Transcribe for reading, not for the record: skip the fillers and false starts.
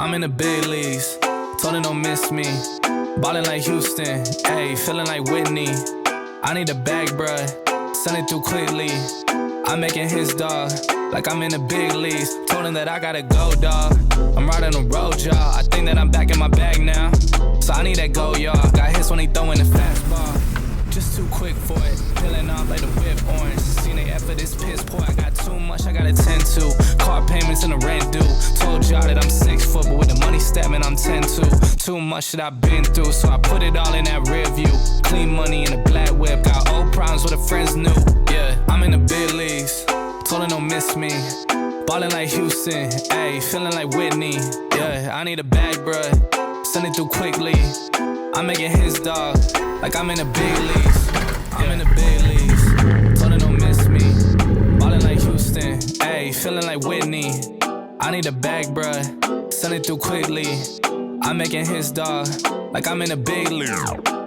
I'm in the big leagues, told her don't miss me. Ballin' like Houston, ayy, feeling like Whitney. I need a bag, bruh, send it through quickly. I'm making his dog, like I'm in the big leagues. Told him that I gotta go, dawg. I'm riding the road, y'all. I think that I'm back in my bag now. So I need that go, y'all. Got hits when he throwin' the fastball. Just too quick for it, peeling off like the whip orange. Seen they effort, this piss poor. I got too much, I gotta tend to. Car payments and the rent due. Told y'all that I'm 6 foot, but with the money stabbing, I'm 10-2. Too much that I've been through, so I put it all in that rear view. Clean money in a black whip, got old problems with the friends new. Yeah, I'm in the big leagues, told her don't miss me. Ballin' like Houston, ayy, feeling like Whitney. Yeah, I need a bag, bruh, send it through quickly. I'm making his dog, like I'm in the big leagues. I'm in the big leagues, told her don't miss me. Ballin' like Houston, ayy, feeling like Whitney. I need a bag, bruh, send it through quickly. I'm making his dog, like I'm in the big leagues.